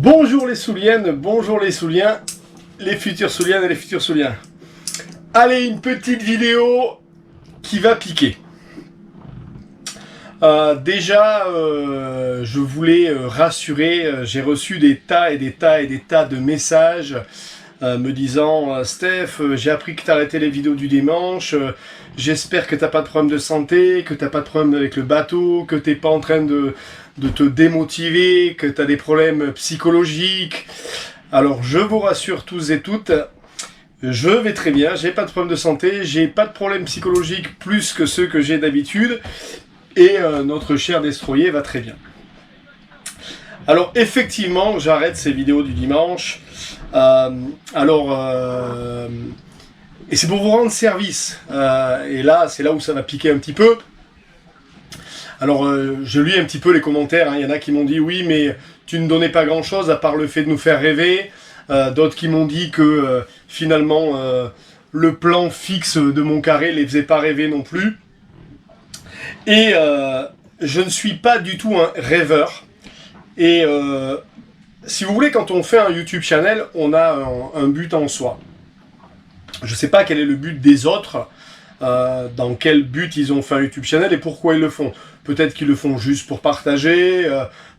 Bonjour les Souliennes, bonjour les Souliens, les futurs Souliennes et les futurs Souliens. Allez, une petite vidéo qui va piquer. Je voulais rassurer, j'ai reçu des tas de messages me disant Steph, j'ai appris que t'arrêtais les vidéos du dimanche, j'espère que t'as pas de problème de santé, que t'as pas de problème avec le bateau, que t'es pas en train de te démotiver, que t'as des problèmes psychologiques. Alors je vous rassure tous et toutes, je vais très bien, j'ai pas de problème de santé, j'ai pas de problème psychologique plus que ceux que j'ai d'habitude, et notre cher destroyer va très bien. Alors effectivement, j'arrête ces vidéos du dimanche. Et c'est pour vous rendre service. Et là, c'est là où ça va piquer un petit peu. Alors, je lis un petit peu les commentaires. Hein. Il y en a qui m'ont dit oui, mais tu ne donnais pas grand-chose à part le fait de nous faire rêver. D'autres qui m'ont dit que finalement, le plan fixe de mon carré les faisait pas rêver non plus. Et je ne suis pas du tout un rêveur. Et si vous voulez, quand on fait un YouTube channel, on a un but en soi. Je ne sais pas quel est le but des autres, dans quel but ils ont fait un YouTube channel et pourquoi ils le font. Peut-être qu'ils le font juste pour partager,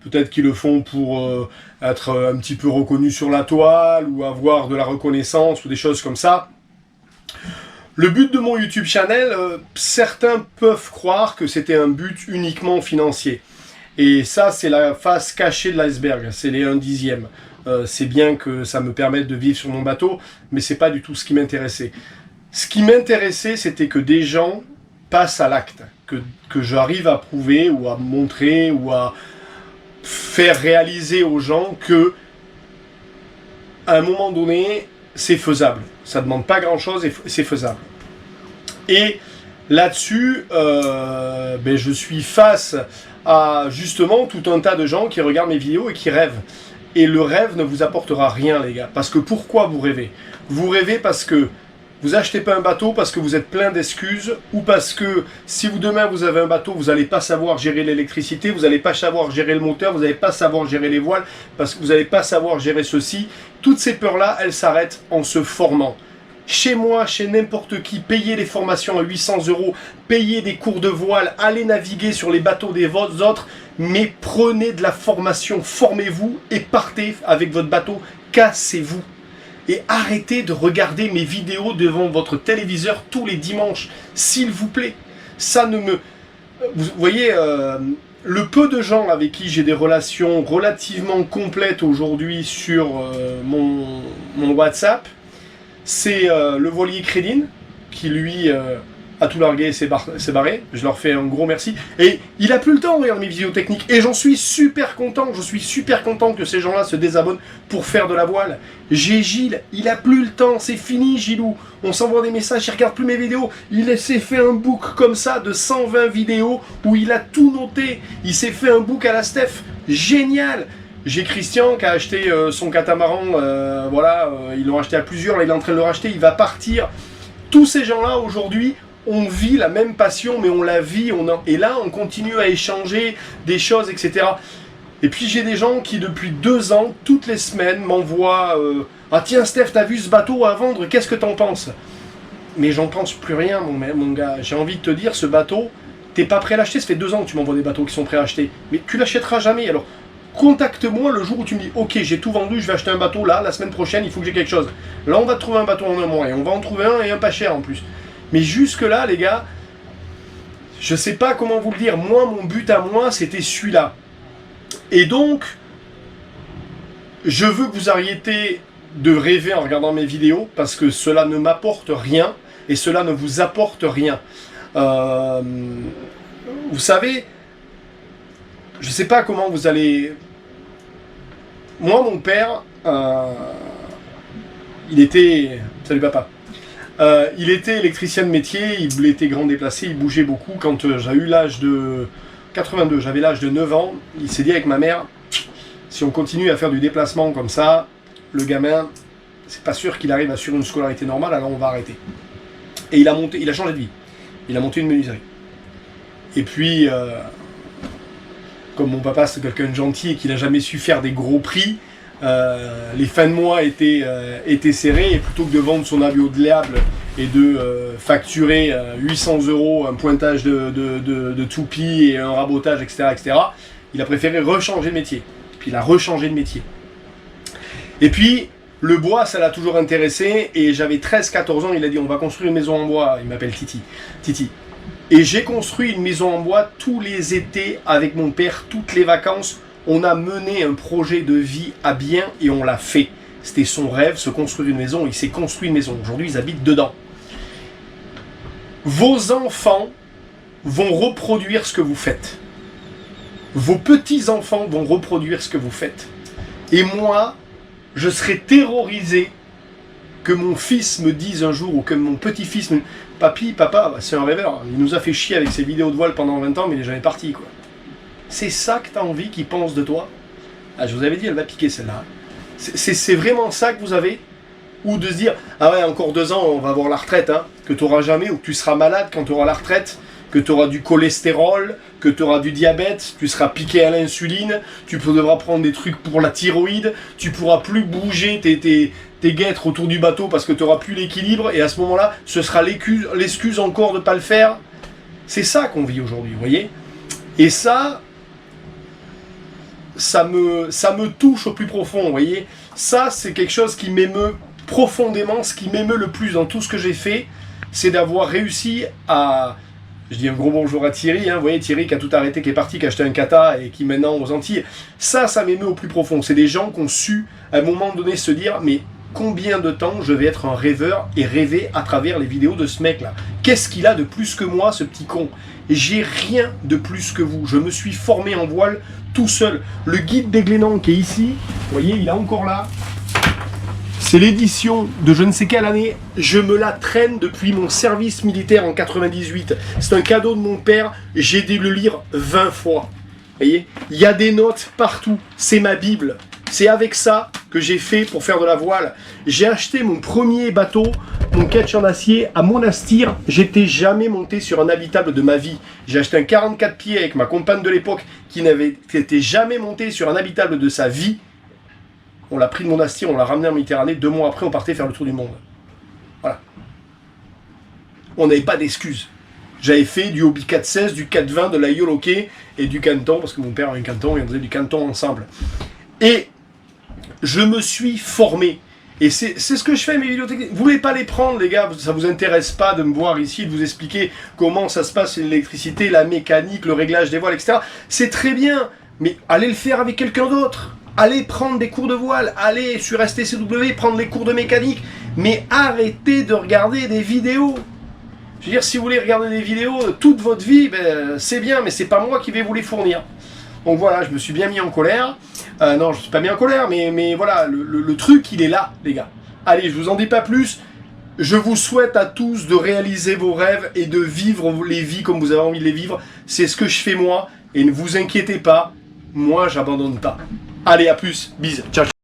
peut-être qu'ils le font pour être un petit peu reconnus sur la toile, ou avoir de la reconnaissance, ou des choses comme ça. Le but de mon YouTube channel, certains peuvent croire que c'était un but uniquement financier. Et ça, c'est la face cachée de l'iceberg, c'est les 1/10. C'est bien que ça me permette de vivre sur mon bateau, mais c'est pas du tout ce qui m'intéressait. Ce qui m'intéressait, c'était que des gens passent à l'acte, que j'arrive à prouver, ou à montrer, ou à faire réaliser aux gens que, à un moment donné, c'est faisable. Ça demande pas grand-chose et c'est faisable. Et là-dessus, je suis face à justement tout un tas de gens qui regardent mes vidéos et qui rêvent. Et le rêve ne vous apportera rien, les gars. Parce que pourquoi vous rêvez? Vous rêvez parce que vous achetez pas un bateau, parce que vous êtes plein d'excuses, ou parce que si demain vous avez un bateau, vous n'allez pas savoir gérer l'électricité, vous n'allez pas savoir gérer le moteur, vous n'allez pas savoir gérer les voiles, parce que vous n'allez pas savoir gérer ceci. Toutes ces peurs-là, elles s'arrêtent en se formant. Chez moi, chez n'importe qui, payez des formations à 800 €, payez des cours de voile, allez naviguer sur les bateaux des autres, mais prenez de la formation, formez-vous et partez avec votre bateau, cassez-vous. Et arrêtez de regarder mes vidéos devant votre téléviseur tous les dimanches, s'il vous plaît. Ça ne me... Vous voyez, le peu de gens avec qui j'ai des relations relativement complètes aujourd'hui sur mon WhatsApp, c'est le voilier Crédine, qui lui a tout largué et s'est barré. Je leur fais un gros merci. Et il a plus le temps de regarder mes vidéos techniques. Et j'en suis super content. Je suis super content que ces gens-là se désabonnent pour faire de la voile. J'ai Gilles, il a plus le temps. C'est fini, Gilou. On s'envoie des messages, il regarde plus mes vidéos. Il s'est fait un book comme ça de 120 vidéos où il a tout noté. Il s'est fait un book à la Steph. Génial. J'ai Christian qui a acheté son catamaran, ils l'ont acheté à plusieurs, là il est en train de le racheter, il va partir. Tous ces gens-là aujourd'hui, on vit la même passion, mais on la vit, et là on continue à échanger des choses, etc. Et puis j'ai des gens qui depuis 2 ans, toutes les semaines, m'envoient ah tiens Steph, t'as vu ce bateau à vendre, qu'est-ce que t'en penses? Mais j'en pense plus rien mon gars, j'ai envie de te dire, ce bateau, t'es pas prêt à l'acheter, ça fait 2 ans que tu m'envoies des bateaux qui sont prêts à acheter, mais tu l'achèteras jamais. Alors contacte-moi le jour où tu me dis ok, j'ai tout vendu, je vais acheter un bateau là, la semaine prochaine, il faut que j'ai quelque chose. Là on va te trouver un bateau en un mois, et on va en trouver un, et un pas cher en plus. Mais jusque là les gars, je sais pas comment vous le dire, moi mon but à moi c'était celui-là. Et donc, je veux que vous arrêtiez de rêver en regardant mes vidéos, parce que cela ne m'apporte rien, et cela ne vous apporte rien. Vous savez, je sais pas comment vous allez... Moi, mon père, il était... Salut papa. Il était électricien de métier, il était grand déplacé, il bougeait beaucoup. Quand j'ai eu l'âge de 82, j'avais l'âge de 9 ans, il s'est dit avec ma mère, si on continue à faire du déplacement comme ça, le gamin, c'est pas sûr qu'il arrive à suivre une scolarité normale, alors on va arrêter. Et il a changé de vie. Il a monté une menuiserie. Et puis... comme mon papa c'est quelqu'un de gentil et qu'il n'a jamais su faire des gros prix, les fins de mois étaient serrées, et plutôt que de vendre son habit au diable et de facturer 800 € un pointage de toupie et un rabotage, etc., il a préféré rechanger de métier. Puis il a rechangé de métier. Et puis, le bois, ça l'a toujours intéressé, et j'avais 13-14 ans, il a dit on va construire une maison en bois, il m'appelle Titi. Et j'ai construit une maison en bois tous les étés avec mon père, toutes les vacances. On a mené un projet de vie à bien et on l'a fait. C'était son rêve, se construire une maison, il s'est construit une maison. Aujourd'hui, ils habitent dedans. Vos enfants vont reproduire ce que vous faites. Vos petits-enfants vont reproduire ce que vous faites. Et moi, je serais terrorisé que mon fils me dise un jour, ou que mon petit-fils me dise « Papy, papa, c'est un rêveur, il nous a fait chier avec ses vidéos de voile pendant 20 ans, mais il est jamais parti, quoi. » C'est ça que tu as envie qu'il pense de toi? Ah, je vous avais dit, elle va piquer celle-là. C'est vraiment ça que vous avez? Ou de se dire « Ah ouais, encore 2 ans, on va avoir la retraite, hein, que tu n'auras jamais, ou que tu seras malade quand tu auras la retraite, que tu auras du cholestérol, que tu auras du diabète, tu seras piqué à l'insuline, tu devras prendre des trucs pour la thyroïde, tu pourras plus bouger tes guêtres autour du bateau parce que tu n'auras plus l'équilibre, et à ce moment-là, ce sera l'excuse encore de ne pas le faire. » C'est ça qu'on vit aujourd'hui, vous voyez? Et ça me touche au plus profond, vous voyez? Ça, c'est quelque chose qui m'émeut profondément. Ce qui m'émeut le plus dans tout ce que j'ai fait, c'est d'avoir réussi à... Je dis un gros bonjour à Thierry, hein, vous voyez, Thierry qui a tout arrêté, qui est parti, qui a acheté un kata et qui maintenant aux Antilles. Ça m'émeut au plus profond. C'est des gens qui ont su, à un moment donné, se dire, mais combien de temps je vais être un rêveur et rêver à travers les vidéos de ce mec-là? Qu'est-ce qu'il a de plus que moi, ce petit con? J'ai rien de plus que vous. Je me suis formé en voile tout seul. Le guide des Glénans qui est ici, vous voyez, il est encore là. C'est l'édition de je ne sais quelle année. Je me la traîne depuis mon service militaire en 98. C'est un cadeau de mon père. J'ai dû le lire 20 fois. Vous voyez, il y a des notes partout. C'est ma Bible. C'est avec ça que j'ai fait pour faire de la voile. J'ai acheté mon premier bateau, mon ketch en acier, à Monastir. J'étais jamais monté sur un habitable de ma vie. J'ai acheté un 44 pieds avec ma compagne de l'époque qui n'était jamais monté sur un habitable de sa vie. On l'a pris de Monastir, on l'a ramené en Méditerranée. 2 mois après, on partait faire le tour du monde. Voilà. On n'avait pas d'excuses. J'avais fait du Hobie 416, du 420, de la Yoloké et du canton, parce que mon père avait un canton et on faisait du canton ensemble. Et je me suis formé. Et c'est ce que je fais mes vidéos techniques. Vous voulez pas les prendre, les gars, ça vous intéresse pas de me voir ici, de vous expliquer comment ça se passe l'électricité, la mécanique, le réglage des voiles, etc. C'est très bien, mais allez le faire avec quelqu'un d'autre. Allez prendre des cours de voile, allez sur STCW prendre des cours de mécanique, mais arrêtez de regarder des vidéos. Je veux dire, si vous voulez regarder des vidéos toute votre vie, ben, c'est bien, mais c'est pas moi qui vais vous les fournir. Donc voilà, je me suis bien mis en colère. Non, je ne suis pas mis en colère, mais voilà, le truc, il est là, les gars. Allez, je vous en dis pas plus. Je vous souhaite à tous de réaliser vos rêves et de vivre les vies comme vous avez envie de les vivre. C'est ce que je fais moi. Et ne vous inquiétez pas, moi, j'abandonne pas. Allez, à plus. Bisous. Ciao.